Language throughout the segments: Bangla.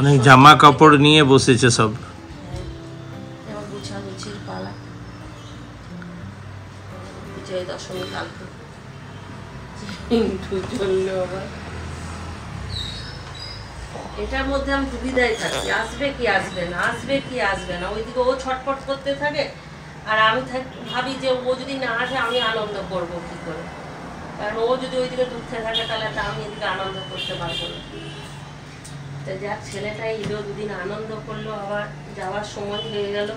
অনেক জামা কাপড় নিয়ে বসেছে সব। এবার গুছাগুছির পালা। বিজয় দশমী কালকে চললো আবার। এটার মধ্যে আমি সুবিধায় থাকি, আসবে কি আসবে না, আসবে কি আসবে না। ওইদিকে ও ছটফট করতে থাকে আর আমি ভাবি যে ও যদি না আসে আমি আনন্দ করবো কি করে, কারণ ও যদি ওইদিকে দুঃখে থাকে তাহলে আমি এদিকে আনন্দ করতে পারবো না। তো যাক ছেলেটা এলো, দুদিন আনন্দ করলো, আবার যাওয়ার সময় হয়ে গেল।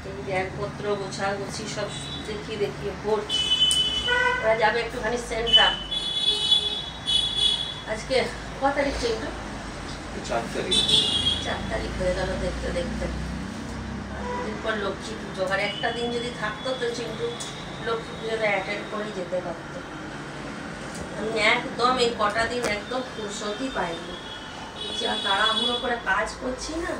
এই ব্যাগপত্র গোছাগুছি সব দেখিয়ে পড়ছি। ওরা যাবে একটুখানি সেন্ট্রাল। আজকে ক তারিখ ছিল? 4 তারিখ হয়ে গেল দেখতে দেখতে। দুদিন পর লক্ষ্মী পুজো, আর একটা দিন যদি থাকতো তো চিন্টু লক্ষ্মী পুজোটা অ্যাটেন্ড করেই যেতে পারতো। আমি একদম এই কটা দিন একদম ফুরসতই পাইনি, যা তাড়াহুড়ো করে কাজ করছি না,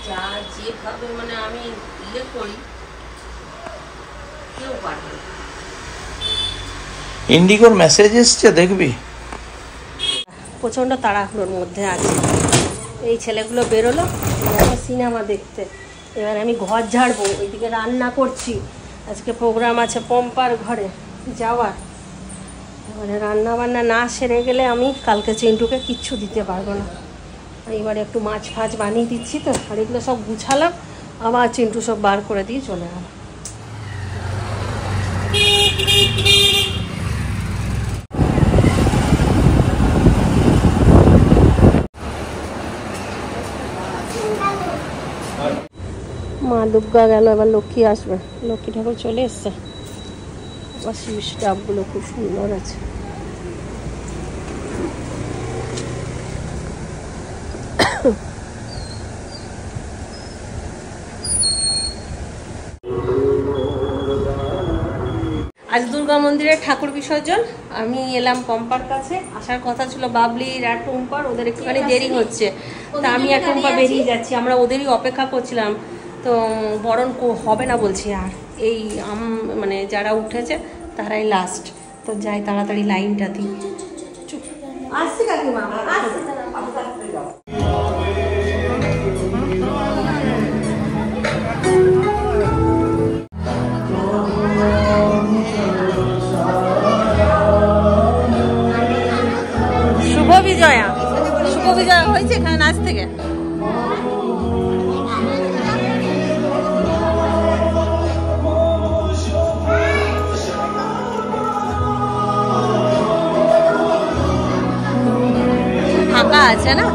যা যেভাবে মানে আমি ইয়ে করি কেউ পারবে না। ইন্ডিগোর মেসেজ এসছে দেখবি। প্রচণ্ড তাড়াহুড়োর মধ্যে আছে। এই ছেলেগুলো বেরোলো সিনেমা দেখতে, এবার আমি ঘর ঝাড়বো, ওইদিকে রান্না করছি। আজকে প্রোগ্রাম আছে পম্পার ঘরে যাওয়ার। এবারে রান্না বান্না না সেরে গেলে আমি কালকে চিন্টুকে কিচ্ছু দিতে পারবো না। এবারে একটু মাছ ফাছ বানিয়ে দিচ্ছি তো, আর এগুলো সব গুছালাম, আবার চিন্টু সব বার করে দিয়ে চলে গেল। মা দুর্গা গেল, এবার লক্ষ্মী আসবে। লক্ষ্মী ঠাকুর চলে এসছে। আবার শিব ডাবগুলো খুব সুন্দর আছে। আজ দুর্গা মন্দিরে ঠাকুর বিসর্জন। আমি এলাম পম্পার কাছে, আসার কথা ছিল বাবলির আর টুম্পার, ওদের একটুখানি দেরি হচ্ছে, তা আমি আর টুম্পা বেরিয়ে যাচ্ছি। আমরা ওদেরই অপেক্ষা করছিলাম, তো বরণ হবে না বলছি। আর এই মানে যারা উঠেছে তারাই লাস্ট, তো যাই তাড়াতাড়ি লাইনটা দিই। আসছি কাকিমা, শুভ বিজয়া হয়েছে এখানে নাচ থেকে। ফাঁকা আছে না?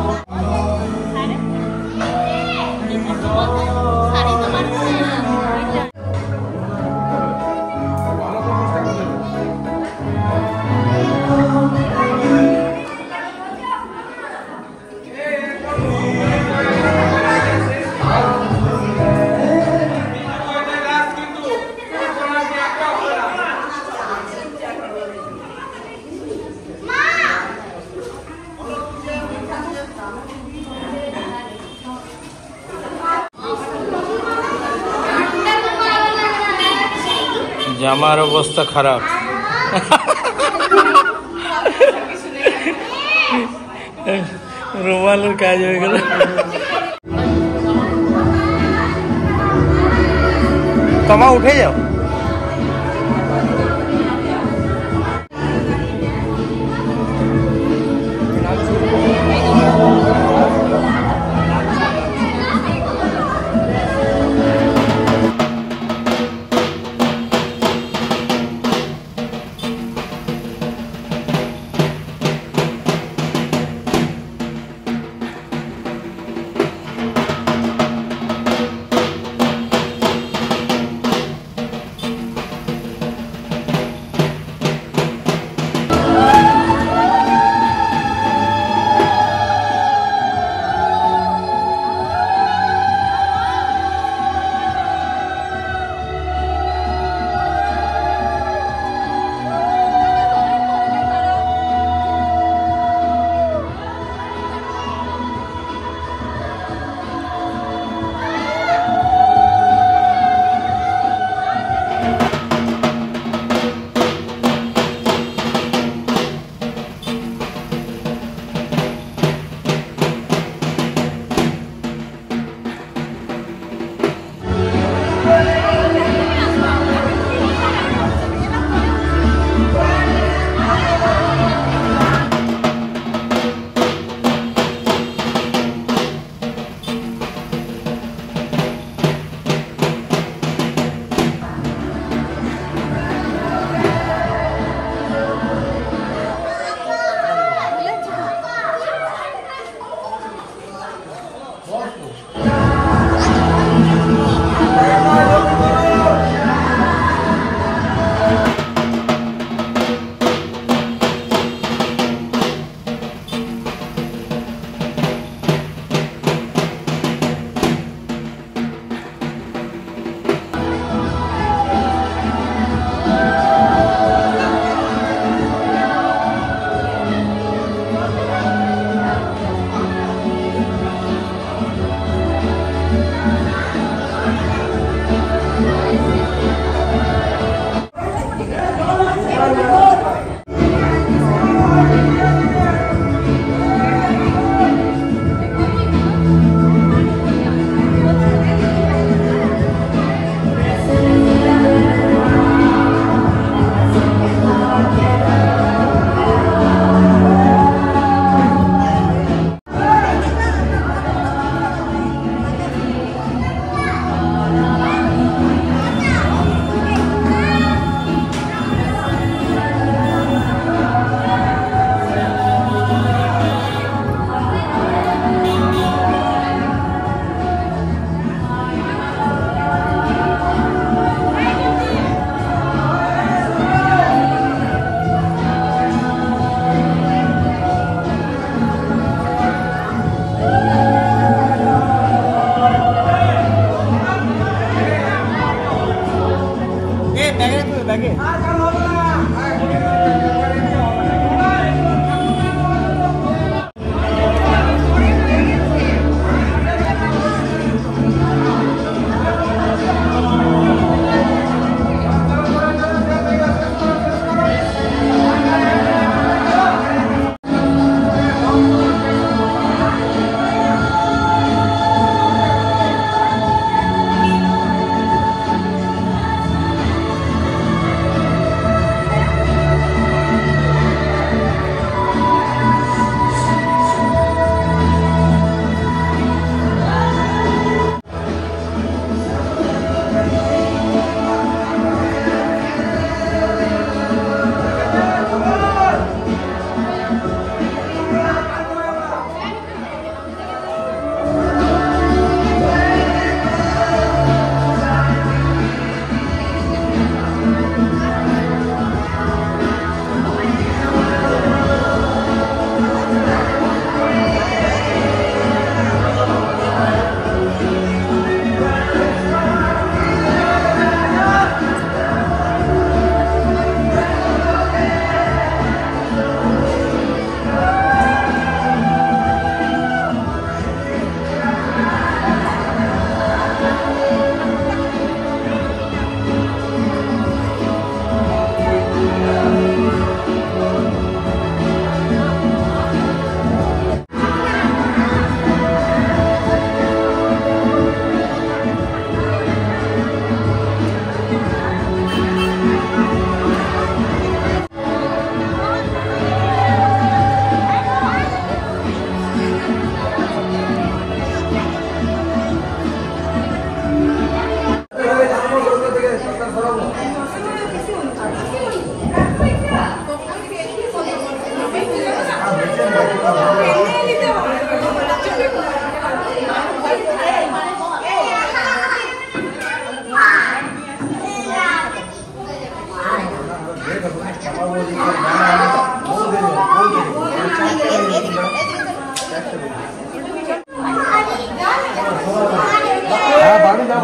জামার অবস্থা খারাপ। রুমালের কাজ হয়ে গেল। তোমা উঠে যাও।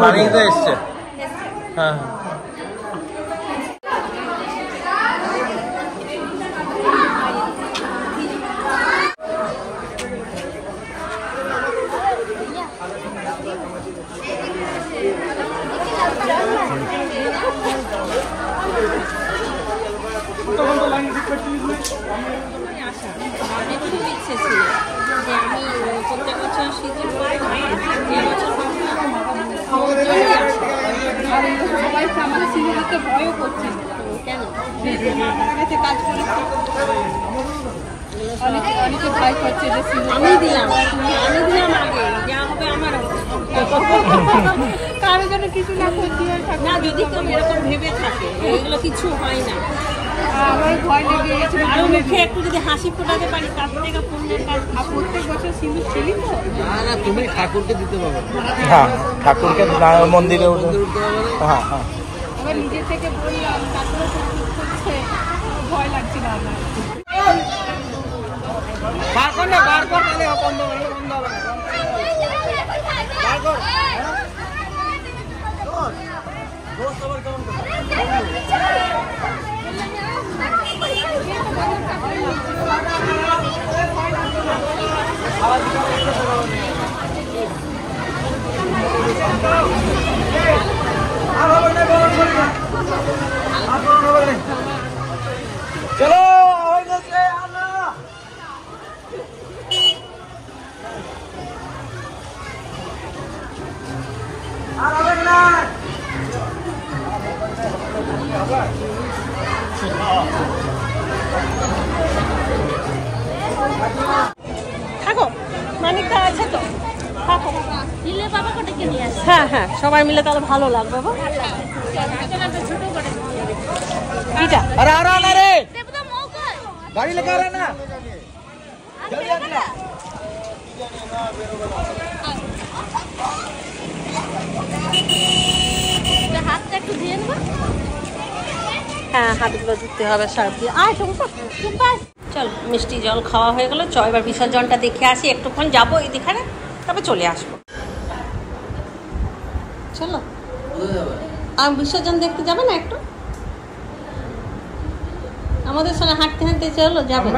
বাড়িতে এসছে। হ্যাঁ আমি দিলাম আগে যা হবে আমার কারো যেন কিছু না করতে না, যদি কেউ এরকম ভেবে থাকে এগুলো কিছু হয় না। আমার ভয় লেগে গেছে, আরো মুখে একটু যদি হাসি ফোটাতে পারি তার থেকে পুণ্যের কাজ। প্রত্যেক বছর সিঁদুর ছিলি তো? না, তুমি ঠাকুরকে দিতে পারবে। হ্যাঁ, ঠাকুরকে মন্দিরে উঠতে পারবে। হ্যাঁ হ্যাঁ, আবার নিজে থেকে বললাম, তারপরে করছে, ভয় লাগছিল আমার। বার কর না, বার কর, তাহলে বন্ধ হবে না, বার কর। চলো থাকো, মানিকটা আছে তো, থাকো। হ্যাঁ হ্যাঁ, সবাই মিলে তাহলে ভালো লাগবে। গাড়ি লেগে আরে না, হাতটা একটু দিয়ে নেবো। হ্যাঁ, হাতগুলো ধুতে হবে সার্ফ দিয়ে। চল, মিষ্টি জল খাওয়া হয়ে গেল, চল এবার বিসর্জনটা দেখে আসি। একটুক্ষণ যাবো এদিকে, তবে চলে আসবো। চলো, আর বিসর্জন দেখতে যাবে না একটু? আমাদের সঙ্গে হাঁটতে হাঁটতে চলো, যাবে।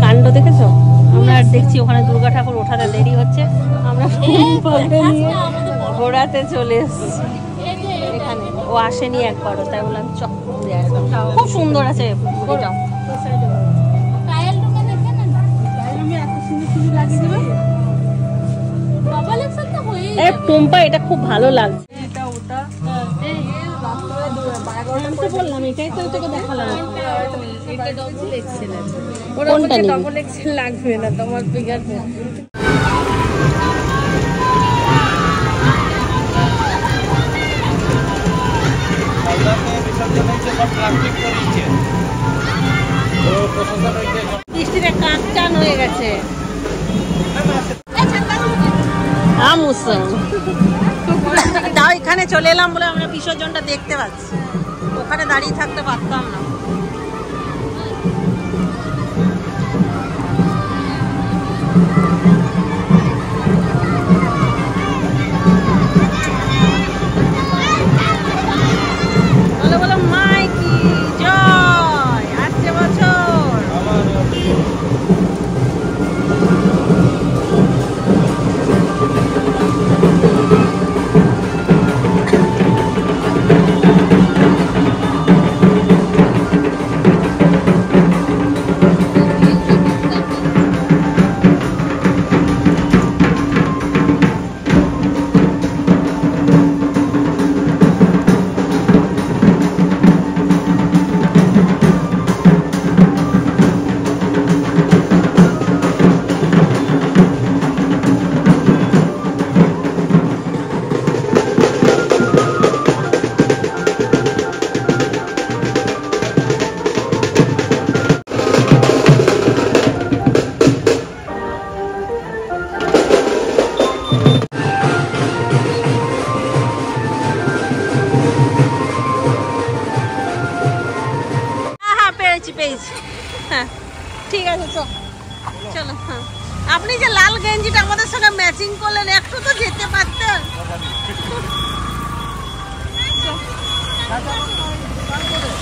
কাণ্ড দেখেছো? আমরা দেখছি ওখানে দুর্গা ঠাকুর ওঠাতে দেরি হচ্ছে, আমরা ঘোরাতে চলে এসেছি এখানে। ও আসেনি একবারও, তাই বললাম চক, খুব সুন্দর আছে। টুম্পা, এটা খুব ভালো লাগছে। ওটা আমি তো বললাম এটাই তো তোকে দেখালাম। কোনটা ডবল এক্সেল লাগবে না তোমার ফিগার। বৃষ্টিতে কাক টান হয়ে গেছে। তাও এখানে চলে এলাম বলে আমরা বিসর্জনটা দেখতে পাচ্ছি, ওখানে দাঁড়িয়ে থাকতে পারতাম না। বলো বলো মাইকি জয়, আসছে বছর। হ্যাঁ ঠিক আছে চলো। হ্যাঁ আপনি যে লাল গেঞ্জিটা আমাদের সঙ্গে ম্যাচিং করলেন, একটু তো যেতে পারতেন।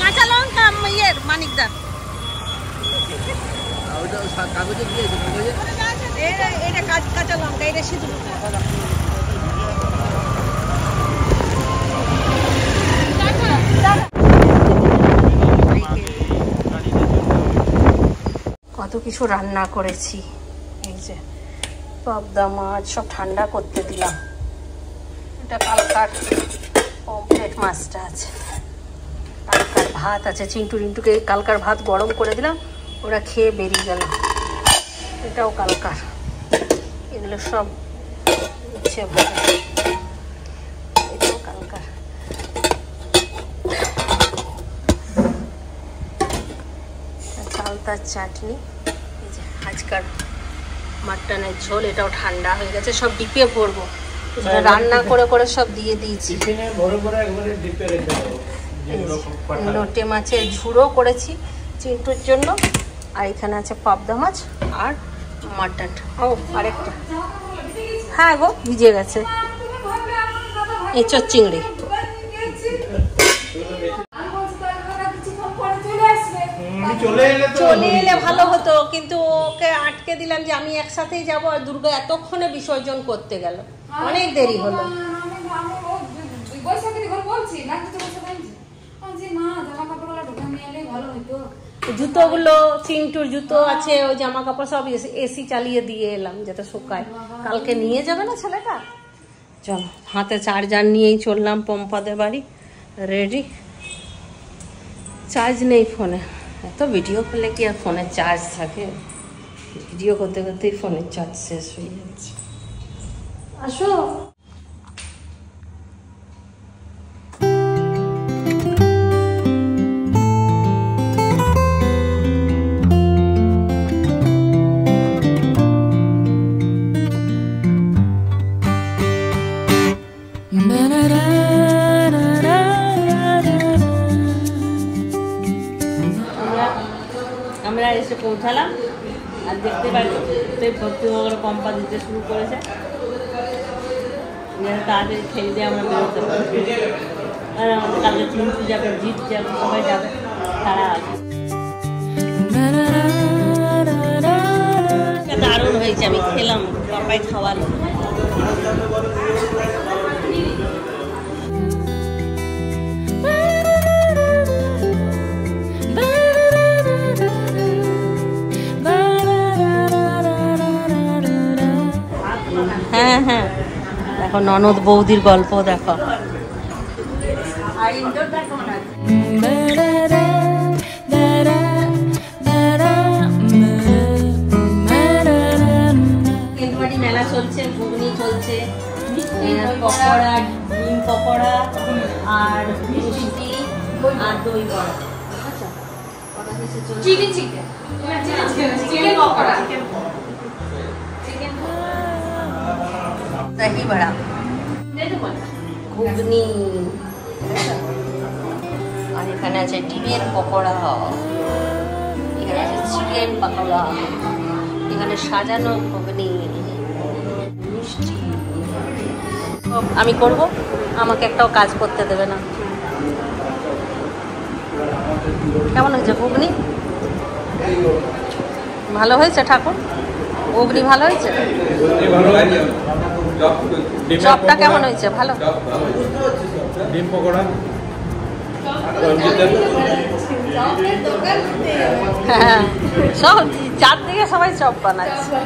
কাঁচা লঙ্কা ইয়ের মানিকদার, এটা কাঁচা লঙ্কা, এটা সিদ্ধ কত কিছু রান্না করেছি। এই যে পাবদা মাছ সব ঠান্ডা করতে দিলাম, এটা কালকার পমফ্রেট মাছটা আছে, কালকার ভাত আছে, চিন্টু রিন্টুকে কালকার ভাত গরম করে দিলাম, ওরা খেয়ে বেরিয়ে গেল, এটাও কালকার। এগুলো সব উচ্ছে ভাজা, এটাও কালকার। চালতার চাটনি, এই যে আজকার মাটনের ঝোল, এটাও ঠান্ডা হয়ে গেছে, সব ডিপে ভরবো, রান্না করে করে সব দিয়ে দিয়েছি। লোটে মাছের ঝুড়ো করেছি চিন্টুর জন্য, আর এখানে আছে পাবদা মাছ আর মাটন। ও আরেকটা, হ্যাঁ গো ভিজে গেছে, এঁচোড় চিংড়ি। চলে এলে ভালো হতো, কিন্তু ওকে আটকে দিলাম যে আমি একসাথেই যাবো, আর দুর্গা এতক্ষণে বিসর্জন করতে গেল, অনেক দেরি হলো। জুতোগুলো চিন্টুর জুতো আছে, ওই জামা কাপড় সব এসি চালিয়ে দিয়ে এলাম যাতে শুকায়, কালকে নিয়ে যাবে না ছেলেটা। চলো হাতে চার্জার নিয়েই চললাম পম্পাদের বাড়ি, রেডি। চার্জ নেই ফোনে, এত ভিডিও করলে কি আর ফোনে চার্জ থাকে, ভিডিও করতে করতেই ফোনের চার্জ শেষ হয়ে যাচ্ছে। আসো আমরা এসে পৌঁছালাম, আর দেখতে পাচ্ছি ভর্তি করে পম্পা দিতে শুরু করেছে, তাড়াতাড়ি খেয়ে দিয়ে আমরা বেরোতে পারছি। আর আমাদের কালকে চিন্টু যাবে, জিৎ যাবে, সবাই যাবে, তারা আছে। দারুণ হয়েছে, আমি খেলাম, পাপাই খাওয়ালো। হ্যাঁ হ্যাঁ দেখো ননদ বৌদির গল্প দেখো, আর ইনডোরটা কেমন আছে? কেন্দ্রবাড়ি মেলা চলছে, ঘুগনি চলছে, পকোড়া, ডিম পকোড়া আর মিষ্টি আর দই বড়া। চিকেন পকোড়া, দহি বড়া, ঘুগনি, আর এখানে আছে ডিমের পকোড়া, এখানে আছে চিকেন পকোড়া, এখানে সাজানো ঘুগনি, মিষ্টি। আমি করব, আমাকে একটাও কাজ করতে দেবে না। কেমন হয়েছে ঘুগনি? ভালো হয়েছে ঠাকুর? ঘুগনি ভালো হয়েছে? চপটা কেমন হয়েছে? ভালো? ডিম পকোড়া, হ্যাঁ, সব চারদিকে সবাই চপ বানাচ্ছে।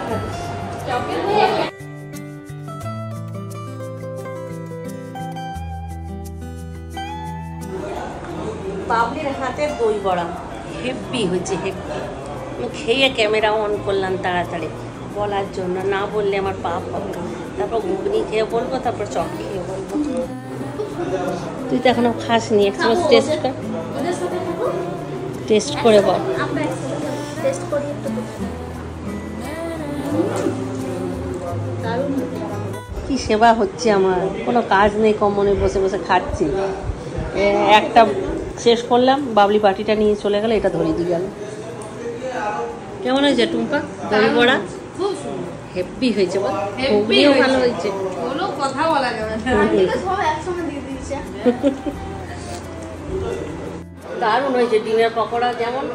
বাবলির হাতে দই বড়া হেভি হয়েছে, হেভি। আমি খেয়ে ক্যামেরা অন করলাম তাড়াতাড়ি বলার জন্য, না বললে আমার পাপ হবে। তারপর ঘুগনি খেয়ে বলবো, তারপর চপ খেয়ে বলবো। তুই তো এখনো খাসনি, এক চামচ টেস্ট কর, টেস্ট করে বল। কি সেবা হচ্ছে আমার, কোনো কাজ নেই, কমনে বসে বসে খাচ্ছি। একটা শেষ করলাম, বাবলি বাটিটা নিয়ে চলে গেল, এটা ধরিয়ে দিয়ে গেল। কেমন হয়েছে টুম্পা দই বড়া? হেভি হয়েছে, বল। ঘুগনিও ভালো হয়েছে, কোনো কথা বলা যাবে না। দারুণ হয়েছে, ডিমের পকোড়া যেমন,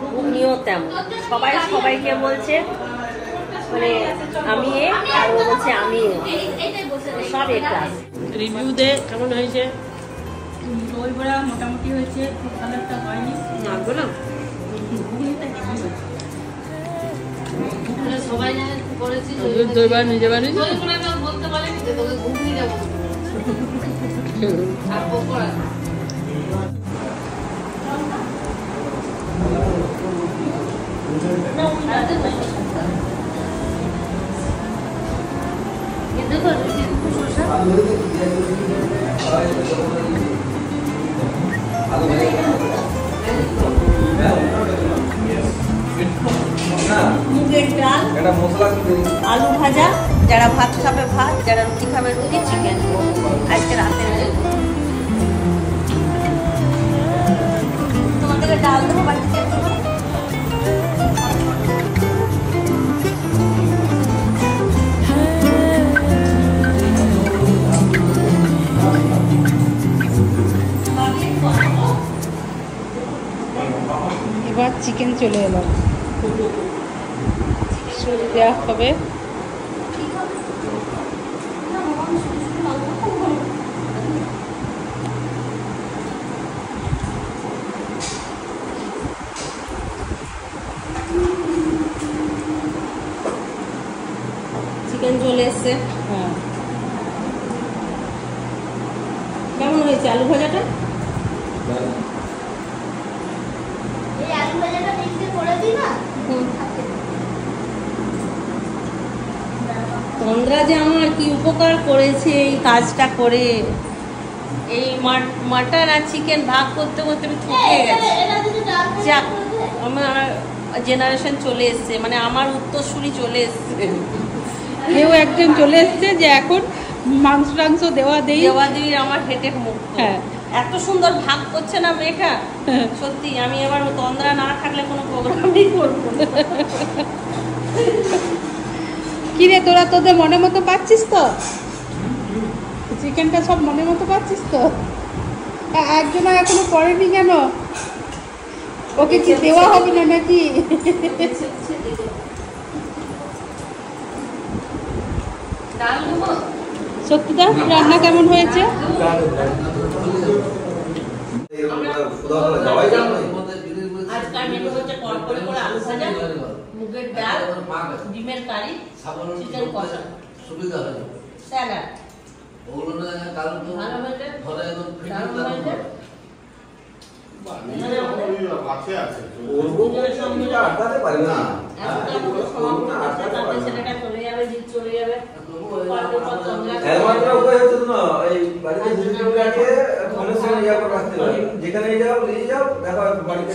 ঘুগনিও তেমন। সবাই সবাইকে বলছে, মানে আমি এ আর ও বলছে আমি এ, সব এ ক্লাস। রিভিউ দে কেমন হয়েছে? দই বড়া মোটামুটি হয়েছে, খুব ভালো একটা হয়নি। মাখবো না, সবাই জানে করেছি দই বড়া নিজে বানিয়েছি। দই বড়া বলতে পারেনি যে তোকে ঘুগনি দেবো আর পকোড়া। মুগের ডাল, আলু ভাজা, যারা ভাত খাবে ভাত, যারা রুটি খাবে রুটি, চিকেন আজকে রাতে। তোমাদেরকে ডাল দেবো বাড়িতে। এবার চিকেন চলে এলো, দেওয়া হবে। চিকেন চলে এসছে। হ্যাঁ, কেমন হয়েছে আলু ভাজাটা? তন্দ্রা যে আমার কি উপকার করেছে এই কাজটা করে। এই মাটন আর চিকেন ভাগ করতে করতে আমি থকে গেছি। যাক, আমার জেনারেশন চলে এসছে, মানে আমার উত্তরসূরি চলে এসছে। কেউ একজন চলে এসছে যে এখন মাংস টাংস দেওয়া দেই আমার হেঁটে মুখ। হ্যাঁ, এত সুন্দর ভাগ করছে না মেয়েটা, সত্যি আমি এবার তন্দ্রা না থাকলে কোনো প্রোগ্রামই করবো না। কিরে তোরা তোদের মনের মতো পাচ্ছিস তো? চিকেনটা সব মনের মতো পাচ্ছিস তো? একজনও এখনো পড়েনি কেন? ওকে কি দেওয়া হবে না নাকি? সত্যিটা রান্না কেমন হয়েছে? আজকাল মেনু হচ্ছে কড়কড়ে করে আলু ভাজা, মুগের ডাল, ডিমের কারি, চিকেন কষা, স্যালাড। ভালো হয়েছে।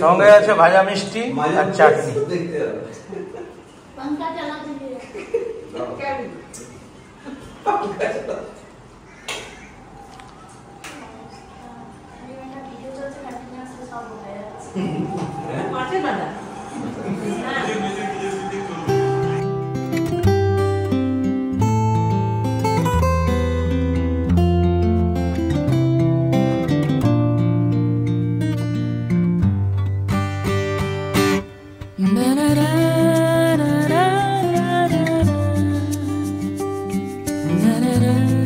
সঙ্গে আছে ভাজা মিষ্টি আর চাটনি। Na na na